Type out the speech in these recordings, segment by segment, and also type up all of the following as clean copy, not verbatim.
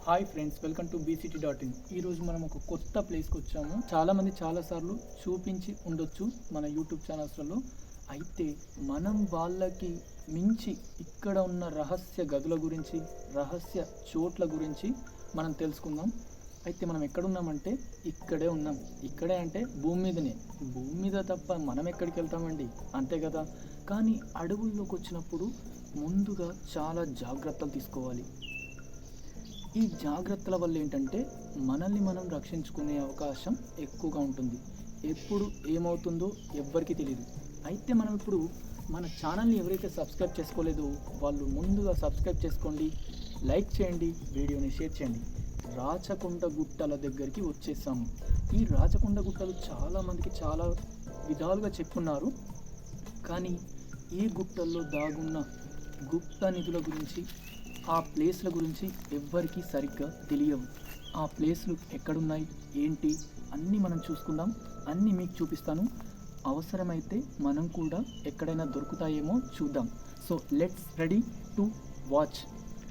Hi friends, welcome to bct.in. ఈరోజు మనం ఒక కొత్త ప్లేస్కి వచ్చాము. చాలామంది చాలాసార్లు చూపించి ఉండొచ్చు మన యూట్యూబ్ ఛానల్స్లలో. అయితే మనం వాళ్ళకి మించి ఇక్కడ ఉన్న రహస్య గదుల గురించి, రహస్య చోట్ల గురించి మనం తెలుసుకుందాం. అయితే మనం ఎక్కడున్నామంటే ఇక్కడే ఉన్నాం. ఇక్కడే అంటే భూమి మీదనే. భూమి మీద తప్ప మనం ఎక్కడికి వెళ్తామండి, అంతే కదా. కానీ అడవుల్లోకి వచ్చినప్పుడు ముందుగా చాలా జాగ్రత్తలు తీసుకోవాలి. ఈ జాగ్రత్తల వల్ల ఏంటంటే మనల్ని మనం రక్షించుకునే అవకాశం ఎక్కువగా ఉంటుంది. ఎప్పుడు ఏమవుతుందో ఎవ్వరికీ తెలియదు. అయితే మనం ఇప్పుడు మన ఛానల్ని ఎవరైతే సబ్స్క్రైబ్ చేసుకోలేదో వాళ్ళు ముందుగా సబ్స్క్రైబ్ చేసుకోండి, లైక్ చేయండి, వీడియోని షేర్ చేయండి. రాచకొండ గుట్టల దగ్గరికి వచ్చేసాము. ఈ రాచకొండ గుట్టలు చాలామందికి చాలా విధాలుగా చెప్పున్నారు. కానీ ఈ గుట్టల్లో దాగున్న గుప్త నిధుల గురించి, ఆ ప్లేస్ల గురించి ఎవ్వరికీ సరిగ్గా తెలియవు. ఆ ప్లేస్లు ఎక్కడున్నాయి, ఏంటి అన్నీ మనం చూసుకుందాం. అన్నీ మీకు చూపిస్తాను. అవసరమైతే మనం కూడా ఎక్కడైనా దొరుకుతాయేమో చూద్దాం. So let's ready to watch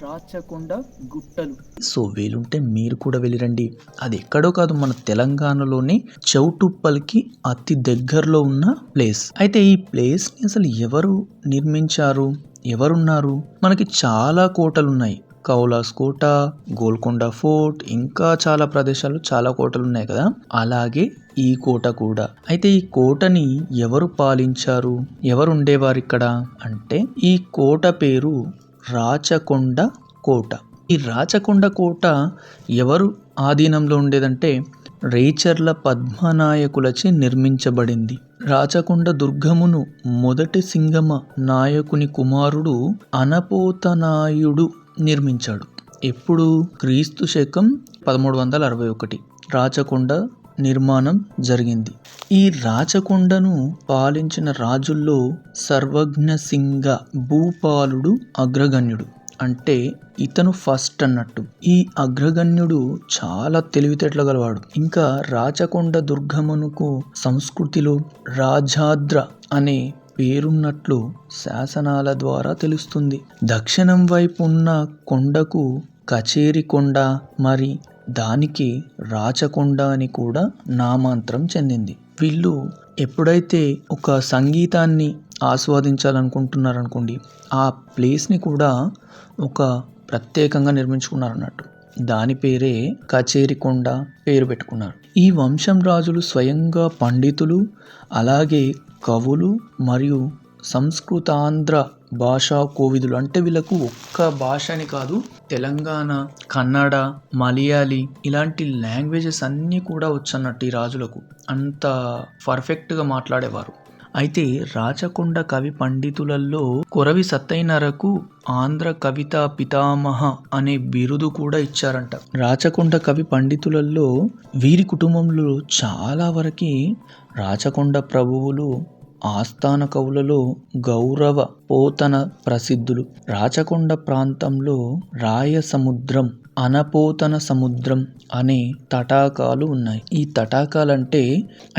Rachakonda గుట్టలు. సో వీలుంటే మీరు కూడా వెళ్ళిరండి. అది ఎక్కడో కాదు, మన తెలంగాణలోని చౌటుప్పల్కి అతి దగ్గరలో ఉన్న ప్లేస్. అయితే ఈ ప్లేస్ని అసలు ఎవరు నిర్మించారు, ఎవరున్నారు? మనకి చాలా కోటలు ఉన్నాయి. కౌలాస్ కోట, గోల్కొండ ఫోర్ట్, ఇంకా చాలా ప్రదేశాలు చాలా కోటలు ఉన్నాయి కదా. అలాగే ఈ కోట కూడా. అయితే ఈ కోటని ఎవరు పాలించారు, ఎవరు ఉండేవారు ఇక్కడ అంటే, ఈ కోట పేరు రాచకొండ కోట. ఈ రాచకొండ కోట ఎవరు ఆధీనంలో ఉండేదంటే రేచర్ల పద్మనాయకులచే నిర్మించబడింది. రాచకొండ దుర్గమును మొదటి సింగమ నాయకుని కుమారుడు అనపోతనాయుడు నిర్మించాడు. ఎప్పుడు? క్రీస్తు శకం 1361 రాచకొండ నిర్మాణం జరిగింది. ఈ రాచకొండను పాలించిన రాజుల్లో సర్వజ్ఞసింగ భూపాలుడు అగ్రగణ్యుడు. అంటే ఇతను ఫస్ట్ అన్నట్టు. ఈ అగ్రగణ్యుడు చాలా తెలివితేటలు గలవాడు. ఇంకా రాచకొండ దుర్గమునకు సంస్కృతిలో రాజాద్ర అనే పేరున్నట్లు శాసనాల ద్వారా తెలుస్తుంది. దక్షిణం వైపు ఉన్న కొండకు కచేరి కొండ, మరి దానికి రాచకొండ అని కూడా నామాంతరం చెందింది. వీళ్ళు ఎప్పుడైతే ఒక సంగీతాన్ని ఆస్వాదించాలనుకుంటున్నారనుకోండి, ఆ ప్లేస్ని కూడా ఒక ప్రత్యేకంగా నిర్మించుకున్నారు అన్నట్టు. దాని పేరే కచేరి కొండ పేరు పెట్టుకున్నారు. ఈ వంశం రాజులు స్వయంగా పండితులు, అలాగే కవులు మరియు సంస్కృతాంధ్ర భాషా కోవిదులు. అంటే వీళ్ళకు ఒక్క భాషని కాదు, తెలంగాణ, కన్నడ, మలయాళీ ఇలాంటి లాంగ్వేజెస్ అన్నీ కూడా వచ్చన్నట్టు ఈ రాజులకు. అంత పర్ఫెక్ట్గా మాట్లాడేవారు. అయితే రాచకొండ కవి పండితులలో కొరవి సత్తైనరకు ఆంధ్ర కవితా పితామహ అనే బిరుదు కూడా ఇచ్చారంట. రాచకొండ కవి పండితులలో వీరి కుటుంబంలో చాలా వరకు రాచకొండ ప్రభువులు, ఆస్థాన కవులలో గౌరవ పోతన ప్రసిద్ధులు. రాచకొండ ప్రాంతంలో రాయసముద్రం, అనపోతన సముద్రం అనే తటాకాలు ఉన్నాయి. ఈ తటాకాలంటే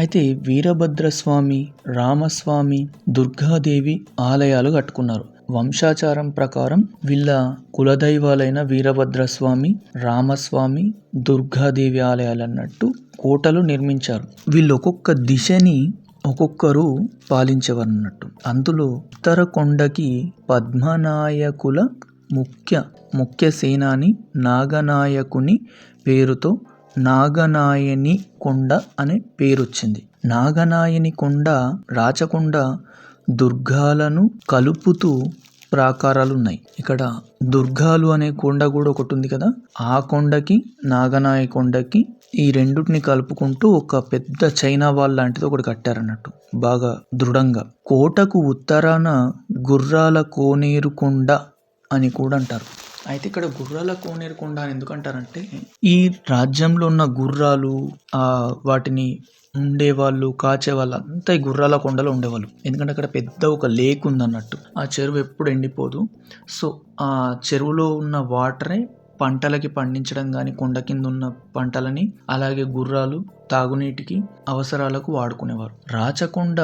అయితే వీరభద్రస్వామి, రామస్వామి, దుర్గాదేవి ఆలయాలు కట్టుకున్నారు. వంశాచారం ప్రకారం వీళ్ళ కులదైవాలైన వీరభద్రస్వామి, రామస్వామి, దుర్గాదేవి ఆలయాలు అన్నట్టు కోటలు నిర్మించారు. వీళ్ళు ఒక్కొక్క దిశని ఒక్కొక్కరు పాలించేవారన్నట్టు. అందులో ఉత్తర కొండకి పద్మనాయకుల ముఖ్య సేనాని నాగనాయకుని పేరుతో నాగనాయని కొండ అనే పేరు వచ్చింది. నాగనాయని కొండ రాచకొండ దుర్గాలను కలుపుతూ ప్రాకారాలు ఉన్నాయి. ఇక్కడ దుర్గాలు అనే కొండ కూడా ఒకటి ఉంది కదా, ఆ కొండకి నాగనాయ కొండకి ఈ రెండుటిని కలుపుకుంటూ ఒక పెద్ద చైనా వాల్ లాంటిది ఒకటి కట్టారన్నట్టు, బాగా దృఢంగా. కోటకు ఉత్తరాన గుర్రాల కోనేరు కొండ అని కూడా అంటారు. అయితే ఇక్కడ గుర్రాల కోనేరు కొండ అని ఎందుకంటారంటే, ఈ రాజ్యంలో ఉన్న గుర్రాలు, వాటిని ఉండేవాళ్ళు, కాచేవాళ్ళు అంతా ఈ గుర్రాల కొండలో ఉండేవాళ్ళు. ఎందుకంటే అక్కడ పెద్ద ఒక లేక్ ఉందన్నట్టు. ఆ చెరువు ఎప్పుడు ఎండిపోదు. సో ఆ చెరువులో ఉన్న వాటరే పంటలకి పండించడం కానీ కొండ కింద ఉన్న పంటలని, అలాగే గుర్రాలు తాగునీటికి అవసరాలకు వాడుకునేవారు. రాచకొండ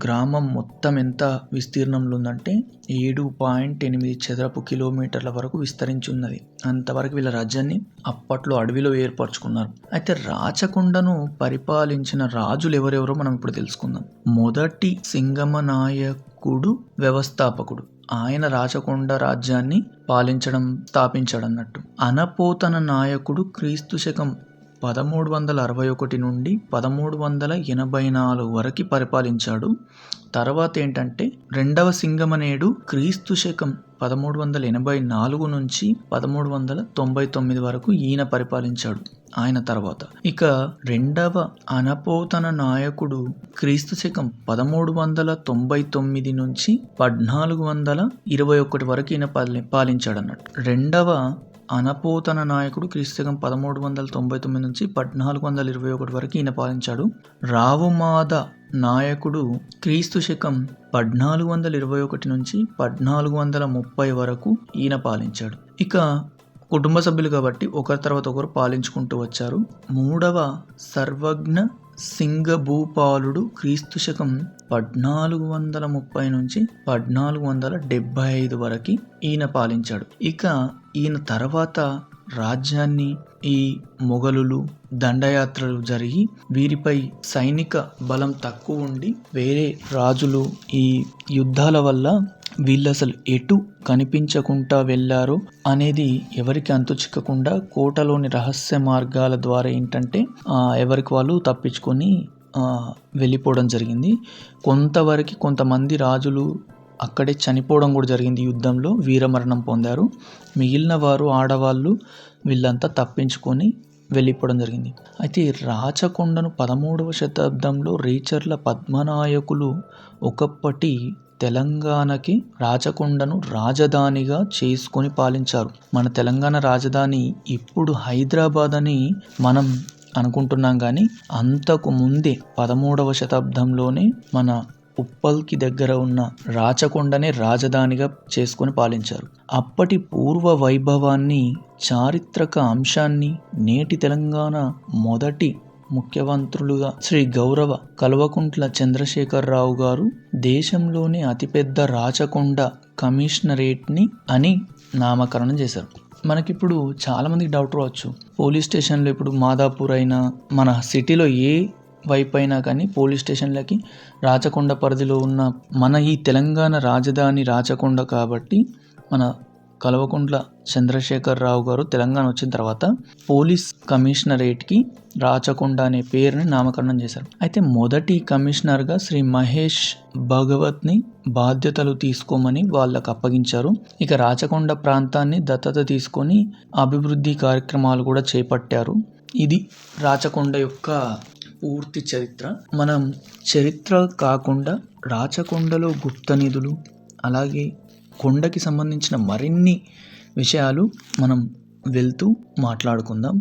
గ్రామం మొత్తం ఎంత విస్తీర్ణంలో ఉందంటే 7.8 చదరపు కిలోమీటర్ల వరకు విస్తరించి ఉన్నది. అంతవరకు వీళ్ళ రాజ్యాన్ని అప్పట్లో అడవిలో ఏర్పరచుకున్నారు. అయితే రాచకొండను పరిపాలించిన రాజులు ఎవరెవరో మనం ఇప్పుడు తెలుసుకుందాం. మొదటి సింగమ నాయకుడు వ్యవస్థాపకుడు. ఆయన రాచకొండ రాజ్యాన్ని స్థాపించాడన్నట్టు. అనపోతన నాయకుడు క్రీస్తు శకం 1361 నుండి 1384 వరకు పరిపాలించాడు. తర్వాత ఏంటంటే రెండవ సింగమనేడు క్రీస్తు శకం 1384 నుంచి 1399 వరకు ఈయన పరిపాలించాడు. ఆయన తర్వాత ఇక రెండవ అనపోతన నాయకుడు క్రీస్తు శకం 1399 నుంచి 1421 వరకు ఈయన పాలించాడు అన్నట్టు. రెండవ అనపోతన నాయకుడు క్రీస్తు శకం 1399 నుంచి 1421 వరకు ఈయన పాలించాడు. రావుమాద నాయకుడు క్రీస్తు శకం 1421 నుంచి 1430 వరకు ఈయన పాలించాడు. ఇక కుటుంబ సభ్యులు కాబట్టి ఒకరి తర్వాత ఒకరు పాలించుకుంటూ వచ్చారు. మూడవ సర్వజ్ఞ సింగభూపాలుడు క్రీస్తు శకం 1430 నుంచి 1475 వరకు ఈయన పాలించాడు. ఇక ఈయన తర్వాత రాజ్యాన్ని ఈ మొఘలులు దండయాత్రలు జరిగి వీరిపై సైనిక బలం తక్కువ ఉండి వేరే రాజులు ఈ యుద్ధాల వల్ల వీళ్ళు అసలు ఎటు కనిపించకుండా వెళ్ళారో అనేది ఎవరికి అంతు చిక్కకుండా కోటలోని రహస్య మార్గాల ద్వారా ఏంటంటే ఎవరికి వాళ్ళు తప్పించుకొని వెళ్ళిపోవడం జరిగింది. కొంతమంది రాజులు అక్కడే చనిపోవడం కూడా జరిగింది. యుద్ధంలో వీరమరణం పొందారు. మిగిలిన వారు ఆడవాళ్ళు వీళ్ళంతా తప్పించుకొని వెళ్ళిపోవడం జరిగింది. అయితే రాచకొండను 13వ శతాబ్దంలో రేచర్ల పద్మనాయకులు ఒకప్పటి తెలంగాణకి రాచకొండను రాజధానిగా చేసుకొని పాలించారు. మన తెలంగాణ రాజధాని ఇప్పుడు హైదరాబాద్ అని మనం అనుకుంటున్నాం, కానీ అంతకు ముందే 13వ శతాబ్దంలోనే మన ఉప్పల్కి దగ్గర ఉన్న రాచకొండనే రాజధానిగా చేసుకొని పాలించారు. అప్పటి పూర్వ వైభవాన్ని, చారిత్రక అంశాన్ని నేటి తెలంగాణ మొదటి ముఖ్యమంత్రులుగా శ్రీ గౌరవ కల్వకుంట్ల చంద్రశేఖరరావు గారు దేశంలోనే అతిపెద్ద రాచకొండ కమిషనరేట్ని అని నామకరణం చేశారు. మనకిప్పుడు చాలామందికి డౌట్ రావచ్చు, పోలీస్ స్టేషన్లో ఇప్పుడు మాదాపూర్ అయినా మన సిటీలో ఏ వైపు అయినా కానీ పోలీస్ స్టేషన్లకి రాచకొండ పరిధిలో ఉన్న మన ఈ తెలంగాణ రాజధాని రాచకొండ కాబట్టి మన కల్వకుంట్ల చంద్రశేఖరరావు గారు తెలంగాణ వచ్చిన తర్వాత పోలీస్ కమిషనరేట్కి రాచకొండ అనే పేరుని నామకరణం చేశారు. అయితే మొదటి కమిషనర్గా శ్రీ మహేష్ భగవత్ని బాధ్యతలు తీసుకోమని వాళ్ళకు అప్పగించారు. ఇక రాచకొండ ప్రాంతాన్ని దత్తత తీసుకొని అభివృద్ధి కార్యక్రమాలు కూడా చేపట్టారు. ఇది రాచకొండ యొక్క పూర్తి చరిత్ర. మనం చరిత్ర కాకుండా రాచకొండలో గుప్త నిధులు, అలాగే కొండకి సంబంధించిన మరిన్ని విషయాలు మనం వెళ్తూ మాట్లాడుకుందాం.